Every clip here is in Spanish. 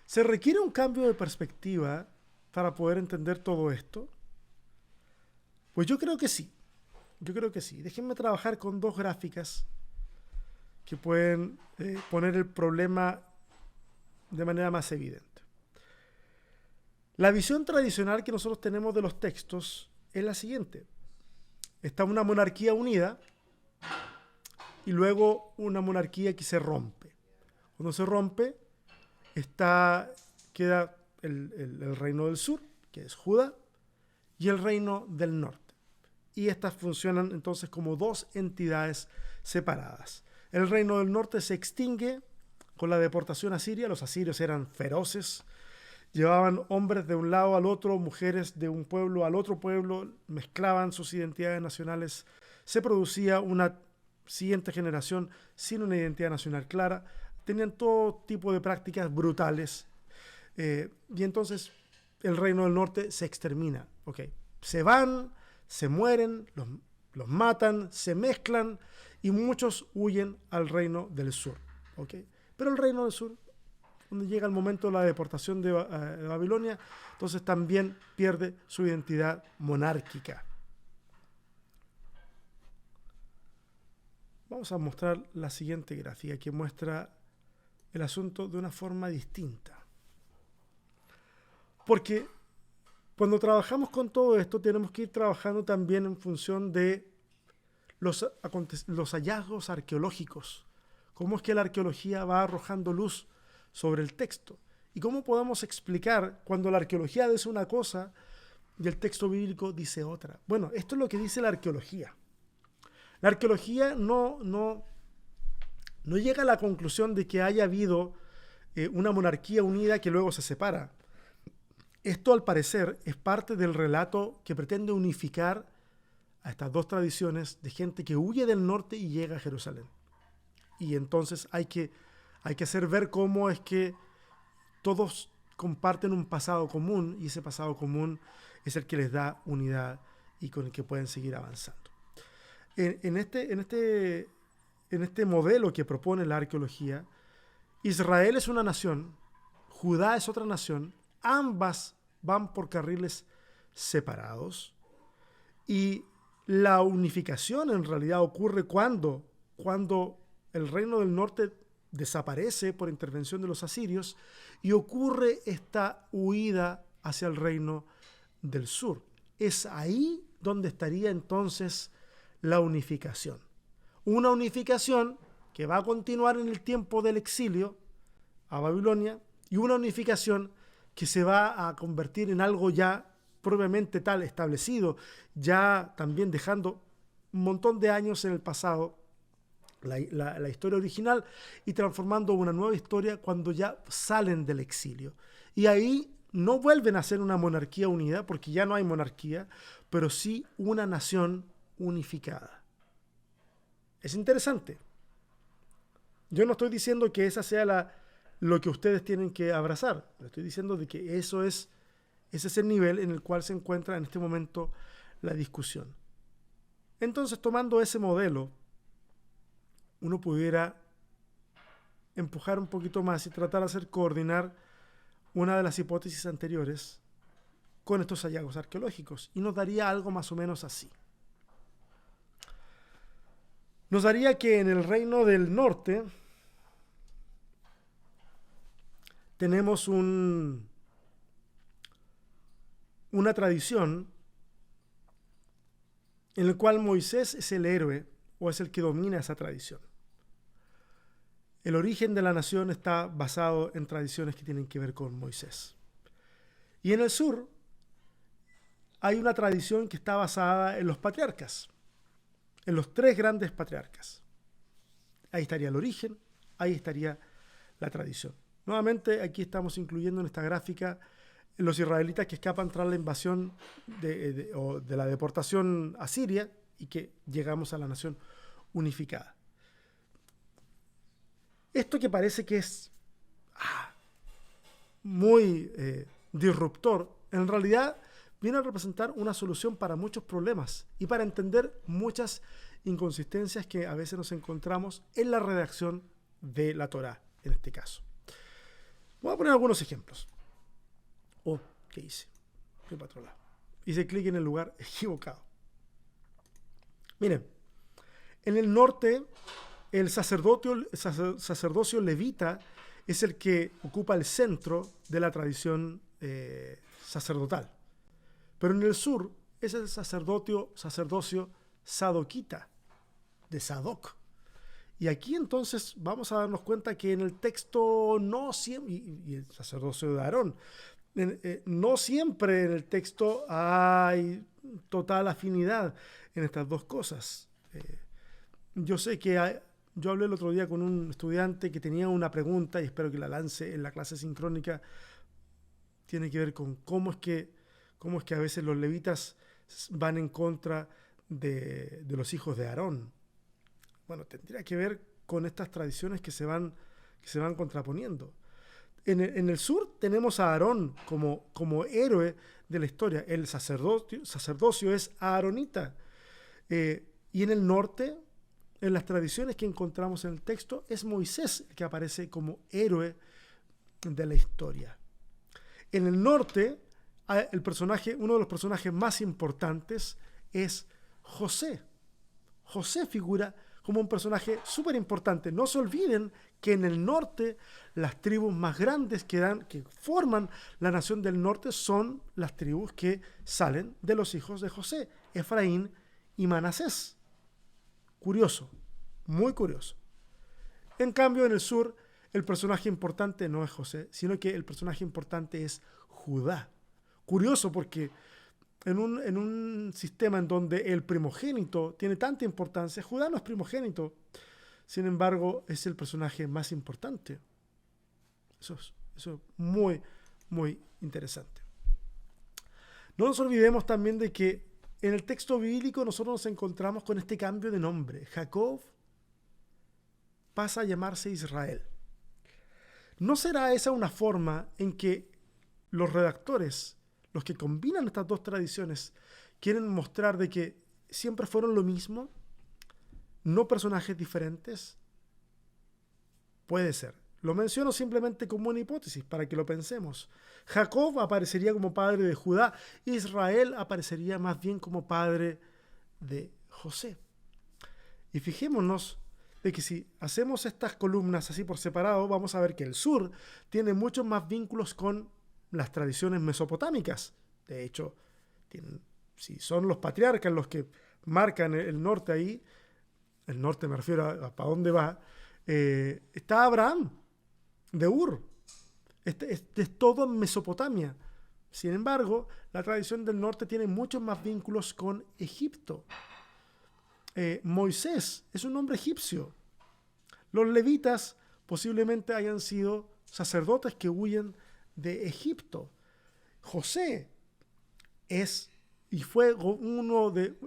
¿Se requiere un cambio de perspectiva para poder entender todo esto? Pues yo creo que sí. Yo creo que sí. Déjenme trabajar con dos gráficas que pueden poner el problema de manera más evidente. La visión tradicional que nosotros tenemos de los textos es la siguiente. Está una monarquía unida y luego una monarquía que se rompe. Cuando se rompe, queda el reino del sur, que es Judá, y el reino del norte. Y estas funcionan entonces como dos entidades separadas. El reino del norte se extingue con la deportación asiria. Los asirios eran feroces, llevaban hombres de un lado al otro, mujeres de un pueblo al otro pueblo, mezclaban sus identidades nacionales, se producía una siguiente generación sin una identidad nacional clara, tenían todo tipo de prácticas brutales, y entonces el reino del norte se extermina. Okay. Se van, se mueren, los matan, se mezclan y muchos huyen al reino del sur. Okay. Pero el reino del sur, cuando llega el momento de la deportación de Babilonia, entonces también pierde su identidad monárquica. Vamos a mostrar la siguiente gráfica que muestra el asunto de una forma distinta. Porque cuando trabajamos con todo esto, tenemos que ir trabajando también en función de los hallazgos arqueológicos. Cómo es que la arqueología va arrojando luz sobre el texto. Y cómo podemos explicar cuando la arqueología dice una cosa y el texto bíblico dice otra. Bueno, esto es lo que dice la arqueología. La arqueología no llega a la conclusión de que haya habido una monarquía unida que luego se separa. Esto, al parecer, es parte del relato que pretende unificar a estas dos tradiciones de gente que huye del norte y llega a Jerusalén. Y entonces hay que hacer ver cómo es que todos comparten un pasado común y ese pasado común es el que les da unidad y con el que pueden seguir avanzando. En este modelo que propone la arqueología, Israel es una nación, Judá es otra nación, ambas van por carriles separados y la unificación en realidad ocurre cuando el reino del norte desaparece por intervención de los asirios y ocurre esta huida hacia el reino del sur. Es ahí donde estaría entonces la unificación. Una unificación que va a continuar en el tiempo del exilio a Babilonia y una unificación que se va a convertir en algo ya propiamente tal, establecido, ya también dejando un montón de años en el pasado la historia original y transformando una nueva historia cuando ya salen del exilio. Y ahí no vuelven a ser una monarquía unida, porque ya no hay monarquía, pero sí una nación unificada. Es interesante. Yo no estoy diciendo que esa sea lo que ustedes tienen que abrazar. Estoy diciendo de que ese es el nivel en el cual se encuentra en este momento la discusión. Entonces, tomando ese modelo, uno pudiera empujar un poquito más y tratar de coordinar una de las hipótesis anteriores con estos hallazgos arqueológicos. Y nos daría algo más o menos así. Nos daría que en el reino del norte tenemos una tradición en la cual Moisés es el héroe o es el que domina esa tradición. El origen de la nación está basado en tradiciones que tienen que ver con Moisés. Y en el sur hay una tradición que está basada en los patriarcas, en los tres grandes patriarcas. Ahí estaría el origen, ahí estaría la tradición. Nuevamente, aquí estamos incluyendo en esta gráfica los israelitas que escapan tras la invasión de la deportación asiria y que llegamos a la nación unificada. Esto que parece que es muy disruptor, en realidad viene a representar una solución para muchos problemas y para entender muchas inconsistencias que a veces nos encontramos en la redacción de la Torá, en este caso. Voy a poner algunos ejemplos. Oh, ¿qué hice? Fui para otro lado. Hice clic en el lugar equivocado. Miren, en el norte, el sacerdocio levita es el que ocupa el centro de la tradición sacerdotal. Pero en el sur es el sacerdocio sadoquita, de Sadoc. Y aquí entonces vamos a darnos cuenta que en el texto no siempre, y el sacerdocio de Aarón, no siempre en el texto hay total afinidad en estas dos cosas. Yo sé que yo hablé el otro día con un estudiante que tenía una pregunta y espero que la lance en la clase sincrónica. Tiene que ver con cómo es que a veces los levitas van en contra de los hijos de Aarón. Bueno, tendría que ver con estas tradiciones que se van contraponiendo. En el sur tenemos a Aarón como héroe de la historia. El sacerdocio es aaronita. Y en el norte, en las tradiciones que encontramos en el texto, es Moisés el que aparece como héroe de la historia. En el norte, uno de los personajes más importantes es José. José figura como un personaje súper importante. No se olviden que en el norte las tribus más grandes que forman la nación del norte son las tribus que salen de los hijos de José, Efraín y Manasés. Curioso, muy curioso. En cambio, en el sur, el personaje importante no es José, sino que el personaje importante es Judá. Curioso porque en un sistema en donde el primogénito tiene tanta importancia, Judá no es primogénito, sin embargo, es el personaje más importante. Eso es muy, muy interesante. No nos olvidemos también de que en el texto bíblico nosotros nos encontramos con este cambio de nombre. Jacob pasa a llamarse Israel. ¿No será esa una forma en que los redactores, los que combinan estas dos tradiciones, quieren mostrar de que siempre fueron lo mismo, no personajes diferentes? Puede ser. Lo menciono simplemente como una hipótesis para que lo pensemos. Jacob aparecería como padre de Judá, Israel aparecería más bien como padre de José. Y fijémonos de que si hacemos estas columnas así por separado, vamos a ver que el sur tiene muchos más vínculos con las tradiciones mesopotámicas. De hecho, si son los patriarcas los que marcan el norte ahí, el norte me refiero a para dónde va, está Abraham de Ur. Es todo en Mesopotamia. Sin embargo, la tradición del norte tiene muchos más vínculos con Egipto. Moisés es un nombre egipcio. Los levitas posiblemente hayan sido sacerdotes que huyen de Egipto. José fue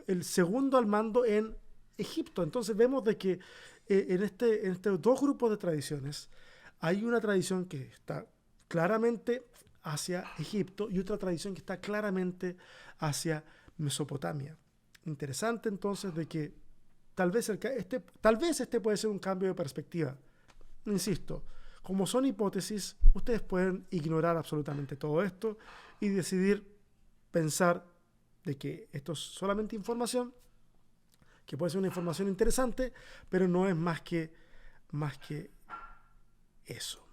el segundo al mando en Egipto. Entonces vemos de que en estos dos grupos de tradiciones hay una tradición que está claramente hacia Egipto y otra tradición que está claramente hacia Mesopotamia. Interesante entonces de que tal vez este puede ser un cambio de perspectiva. Insisto, como son hipótesis, ustedes pueden ignorar absolutamente todo esto y decidir pensar de que esto es solamente información, que puede ser una información interesante, pero no es más que eso.